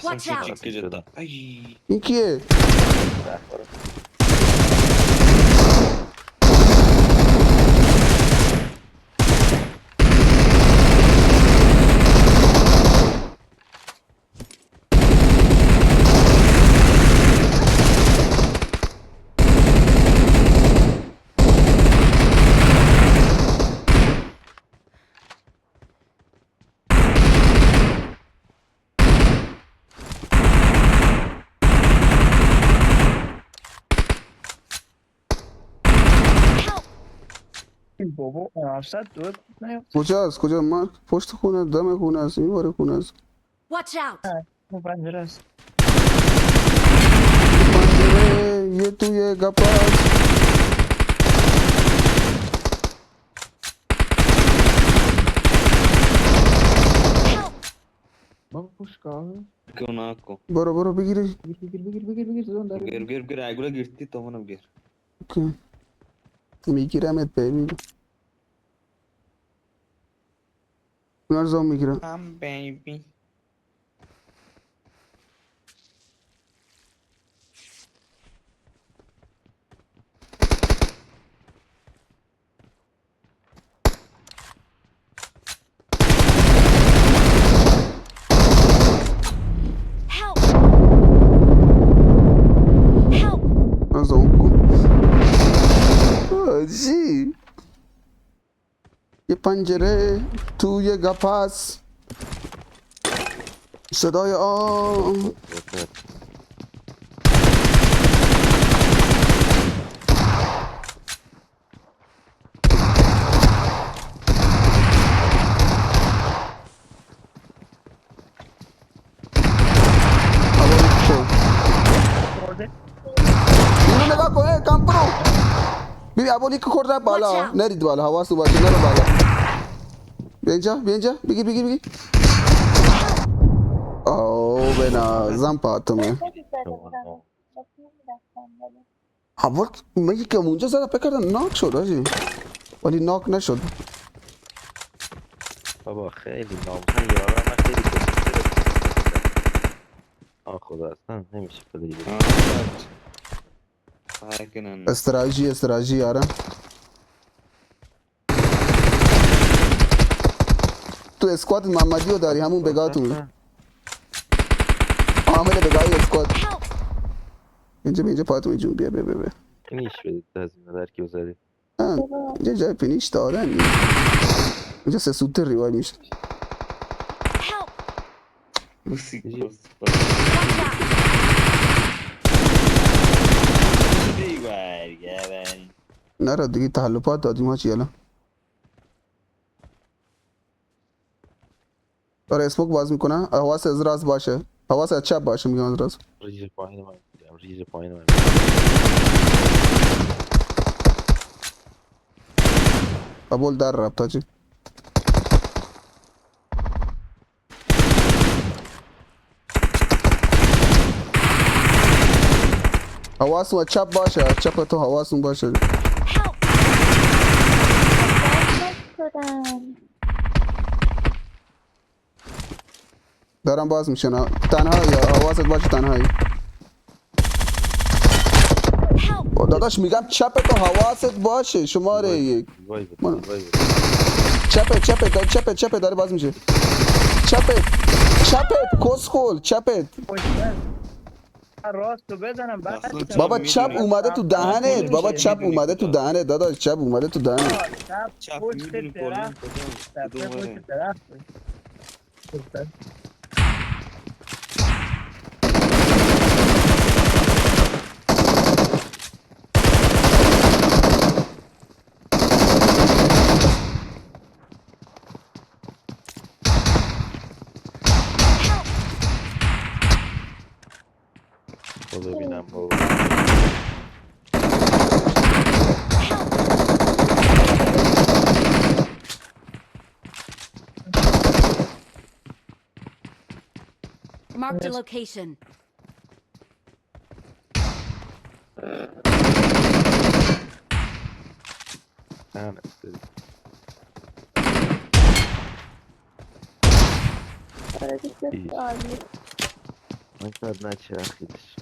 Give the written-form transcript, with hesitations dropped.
Watch out! Küçük geceden. Ay. این کیه؟ بابا 900 دور نیفت. کجاست؟ کجا؟ من پشت خونه، دم خونه است، این واره خونه است. Watch out! اون پنجره است. پنجره یه توی گپاس. بابا پوش کن. Ona ako. برو بگیری. بگیر زون داره. Gir agula girti tamam gir. اوکی. میگیرمت ببین. نرزام میگیرم. Baby. Help! Help! نرزام کن. آجی. یه پنجره توی گپاس. صدای آم. خورده. اینو نگاه کن کم برو. ببین ابولی که خورده بالا. Watch out. نرید بالا، حواس باشه نرو بالا. بیا اینجا بگیر. اوه بنازم پاتمه. اول من یکم اونجا زدم فکر کردم ناک شد آجی، ولی ناک نشد. بابا خیلی ناموسن یارم من خیلی کشیده خدا اصلا نمیشه پلیر. Sakin استراتژی یارم. تو اسکواد محمدی رو داری همون بگاتون. عامل بگاهی اسکواد. اینجا پاتون جون بیا. فینیش بدید هزینه در کیو زدی. اینجا جای فینیش دارن. اینجا سه سوت ریوای میشه. Help! Musik. Watch out! نرا دیگه تحلوپات دادیم ها چی الان. داره اسموک باز میکنه. حواس از راست باشه، حواس از چپ باشه. میگم از راست. ریز پایین من میگم ریز پایین من. قبول در ربط چی. حواسون چپ باشه، چپ تو حواسون باشه. Help! دارم باز میشن تنهایی، حواست باشه تنهایی. Help! داداش میگم چپ تو حواست باشه. شماره یک چپت داره باز میشه. چپت کسخول چپت. راست رو بزنم بعد. بابا چپ اومده تو دهنت. بابا چپ اومده تو دهنت داداش. چپ اومده تو دهنت. چپ پشت درخت. چپ پشت درخت. خدا ببینم بابا. Marked a location. من کار نچه اخیرش.